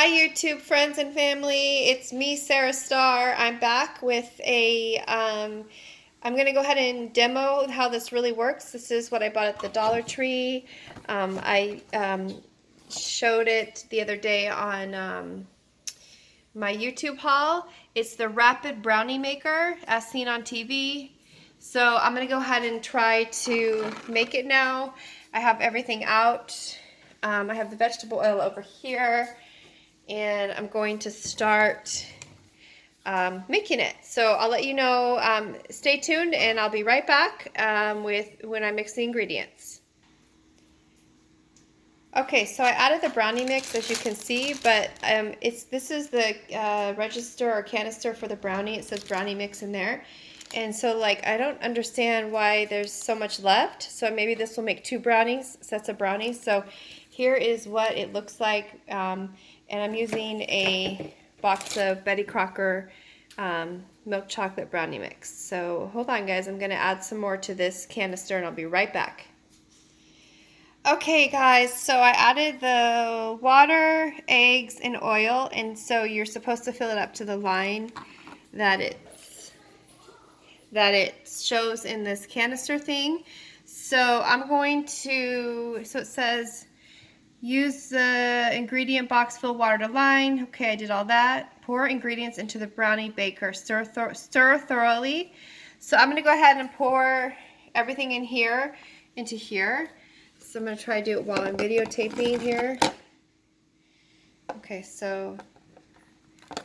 Hi YouTube friends and family, it's me Sarah Starr. I'm back with I'm going to go ahead and demo how this really works. This is what I bought at the Dollar Tree. I showed it the other day on my YouTube haul. It's the Rapid Brownie Maker as seen on TV. So I'm going to go ahead and try to make it now. I have everything out. I have the vegetable oil over here. And I'm going to start making it. So I'll let you know, stay tuned and I'll be right back with when I mix the ingredients. Okay, so I added the brownie mix as you can see, but this is the register or canister for the brownie. It says brownie mix in there. And so like I don't understand why there's so much left. So maybe this will make two sets of brownies. So here is what it looks like. And I'm using a box of Betty Crocker milk chocolate brownie mix. So hold on guys, I'm gonna add some more to this canister and I'll be right back. Okay guys, so I added the water, eggs, and oil, and so you're supposed to fill it up to the line that it shows in this canister thing. So I'm going to, so it says use the ingredient box, fill water to line. Okay, I did all that. Pour ingredients into the brownie baker. Stir thoroughly. So I'm going to go ahead and pour everything in here into here. So I'm going to try to do it while I'm videotaping here. Okay, so it's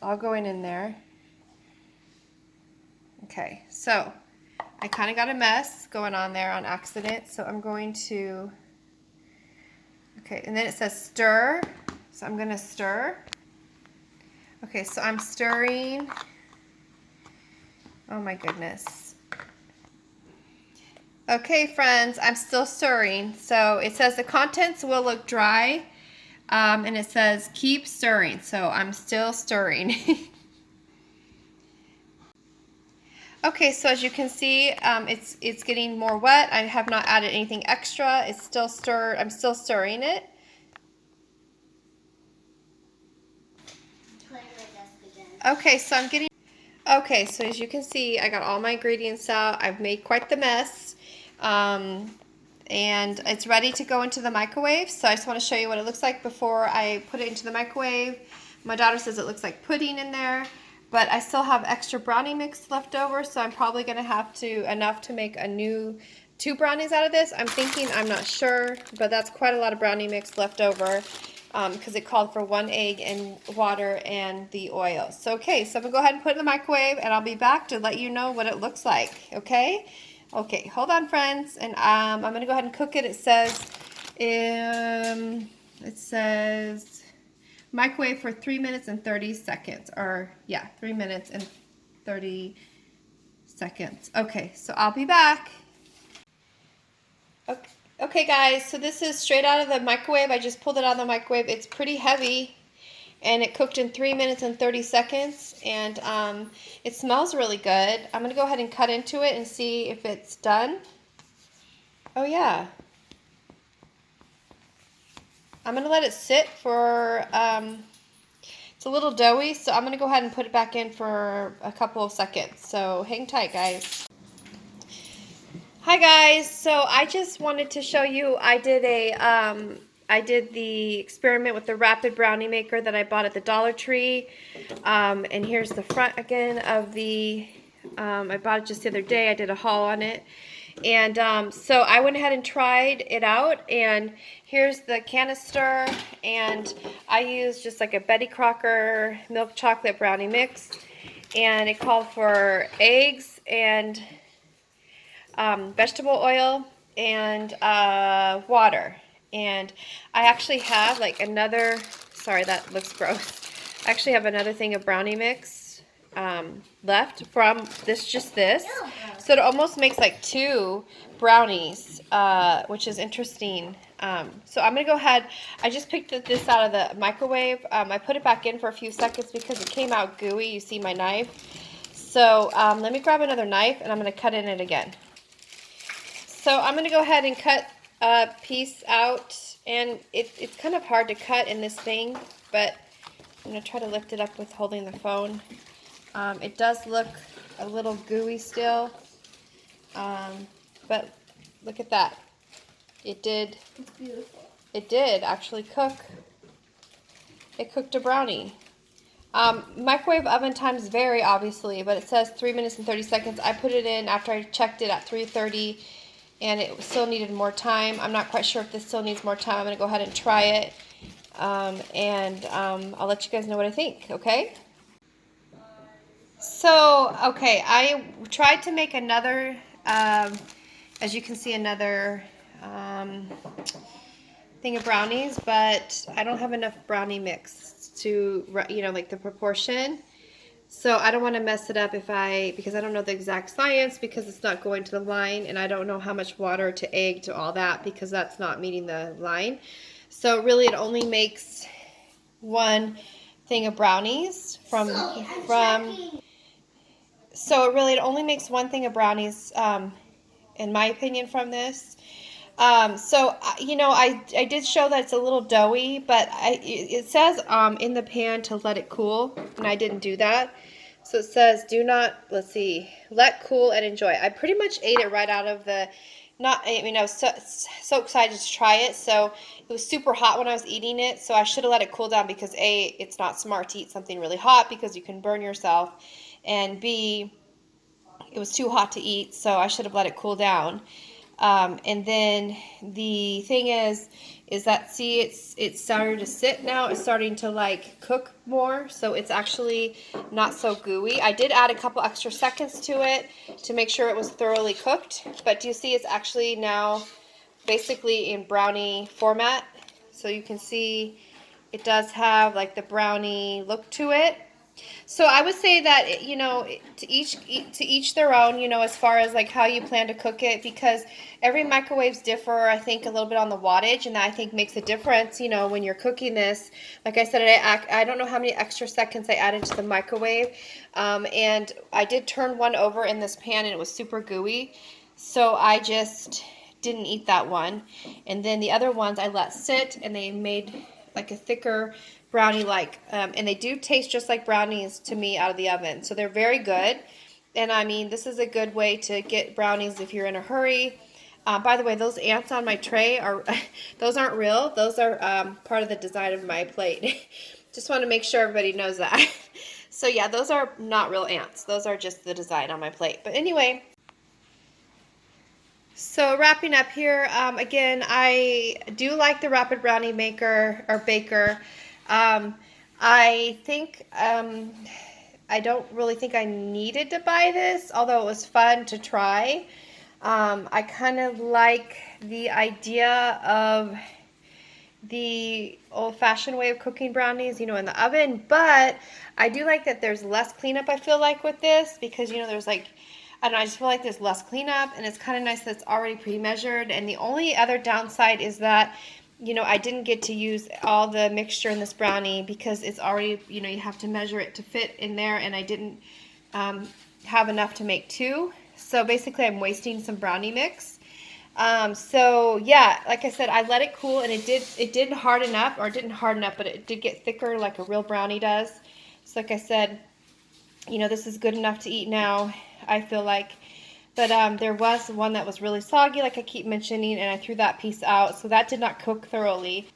all going in there. Okay, so I kind of got a mess going on there on accident, so I'm going to, okay, and then it says stir, so I'm going to stir. Okay, so I'm stirring. Oh my goodness. Okay, friends, I'm still stirring. So it says the contents will look dry, and it says keep stirring, so I'm still stirring. Okay, so as you can see, it's getting more wet. I have not added anything extra. It's still stirred. I'm still stirring it. Okay, so I'm getting. Okay, so as you can see, I got all my ingredients out. I've made quite the mess, and it's ready to go into the microwave. So I just want to show you what it looks like before I put it into the microwave. My daughter says it looks like pudding in there. But I still have extra brownie mix left over, so I'm probably going to have enough to make a new 2 brownies out of this. I'm thinking, I'm not sure, but that's quite a lot of brownie mix left over because it called for 1 egg and water and the oil. So, okay, so I'm going to go ahead and put it in the microwave, and I'll be back to let you know what it looks like, okay? Okay, hold on, friends, and I'm going to go ahead and cook it. It says microwave for 3 minutes and 30 seconds, or yeah, 3 minutes and 30 seconds. Okay, so I'll be back. Okay guys, so this is straight out of the microwave. I just pulled it out of the microwave. It's pretty heavy, and it cooked in 3 minutes and 30 seconds, and it smells really good. I'm going to go ahead and cut into it and see if it's done. Oh yeah. I'm going to let it sit for, it's a little doughy, so I'm going to go ahead and put it back in for a couple of seconds. So hang tight, guys. Hi, guys. So I just wanted to show you, I did the experiment with the Rapid Brownie Maker that I bought at the Dollar Tree. And here's the front again of the, I bought it just the other day. I did a haul on it. And so I went ahead and tried it out, and here's the canister, and I used just like a Betty Crocker milk chocolate brownie mix, and it called for eggs and vegetable oil and water. And I actually have like another, sorry that looks gross, I actually have another thing of brownie mix left from this, so it almost makes like 2 brownies, which is interesting. So I'm gonna go ahead, I just picked this out of the microwave. I put it back in for a few seconds because it came out gooey. You see my knife. So let me grab another knife and I'm gonna cut in it again. So I'm gonna go ahead and cut piece out, and it's kind of hard to cut in this thing, but I'm going to try to lift it up with holding the phone. It does look a little gooey still, but look at that. It did. It's beautiful. It did actually cook. It cooked a brownie. Microwave oven times vary, obviously, but it says 3 minutes and 30 seconds. I put it in after I checked it at 3:30, and it still needed more time. I'm not quite sure if this still needs more time. I'm going to go ahead and try it, and I'll let you guys know what I think, okay? So, okay, I tried to make another, as you can see, another thing of brownies, but I don't have enough brownie mix to, like the proportion. So I don't want to mess it up because I don't know the exact science, because it's not going to the line, and I don't know how much water to egg to all that, because that's not meeting the line. So really it only makes one thing of brownies so it only makes one thing of brownies, in my opinion, from this. I did show that it's a little doughy, but it says in the pan to let it cool, and I didn't do that. So it says let cool and enjoy. I pretty much ate it right out of I was so excited to try it. So it was super hot when I was eating it, so I should have let it cool down, because A, it's not smart to eat something really hot because you can burn yourself, and B, it was too hot to eat, so I should have let it cool down. And then the thing is that, see, it's starting to sit now. It's starting to like cook more, so it's actually not so gooey. I did add a couple extra seconds to it to make sure it was thoroughly cooked, but do you see it's actually now basically in brownie format? So you can see it does have like the brownie look to it. So I would say that, to each their own, as far as like how you plan to cook it, because every microwaves differ, I think, a little bit on the wattage, and that, I think, makes a difference, when you're cooking this. Like I said, I don't know how many extra seconds I added to the microwave, and I did turn one over in this pan, and it was super gooey, so I just didn't eat that one. And then the other ones I let sit, and they made like a thicker brownie and they do taste just like brownies to me out of the oven, so they're very good. And I mean, this is a good way to get brownies if you're in a hurry. By the way, those ants on my tray those aren't real. Those are part of the design of my plate. Just want to make sure everybody knows that. So yeah, those are not real ants. Those are just the design on my plate. But anyway, so wrapping up here, again, I do like the Rapid Brownie Maker or Baker. I think I don't really think I needed to buy this, although it was fun to try. I kind of like the idea of the old-fashioned way of cooking brownies, in the oven, but I do like that there's less cleanup, I feel like, with this, because, there's like, I don't know, I just feel like there's less cleanup, and it's kind of nice that it's already pre-measured. And the only other downside is that, I didn't get to use all the mixture in this brownie, because it's already, you have to measure it to fit in there, and I didn't have enough to make two. So basically I'm wasting some brownie mix. So yeah, like I said, I let it cool, and it did harden up, or it didn't harden up, but it did get thicker like a real brownie does. So like I said, this is good enough to eat now, I feel like. But there was one that was really soggy, like I keep mentioning, and I threw that piece out, so that did not cook thoroughly.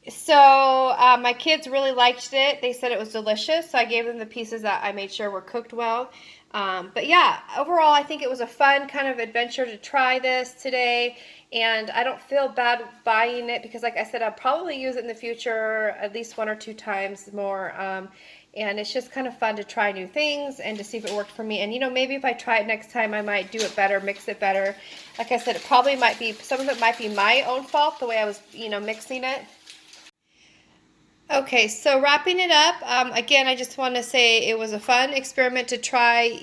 So my kids really liked it. They said it was delicious, so I gave them the pieces that I made sure were cooked well. But yeah, overall, I think it was a fun kind of adventure to try this today, and I don't feel bad buying it, because like I said, I'll probably use it in the future at least 1 or 2 times more. And it's just kind of fun to try new things and to see if it worked for me. And, maybe if I try it next time, I might do it better, mix it better. Like I said, some of it might be my own fault, the way I was, mixing it. Okay, so wrapping it up, again, I just want to say it was a fun experiment to try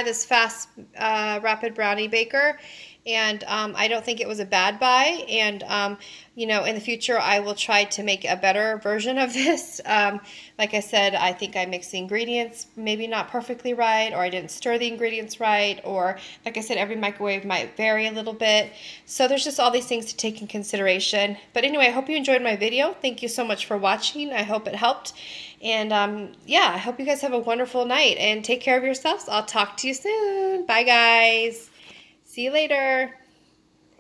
this fast Rapid Brownie Baker. and I don't think it was a bad buy. And you know, in the future, I will try to make a better version of this. Like I said, I think I mixed the ingredients maybe not perfectly right, or I didn't stir the ingredients right, or like I said, every microwave might vary a little bit. So there's just all these things to take in consideration. But anyway, I hope you enjoyed my video. Thank you so much for watching. I hope it helped. And yeah, I hope you guys have a wonderful night and take care of yourselves. I'll talk to you soon. Bye, guys. See you later.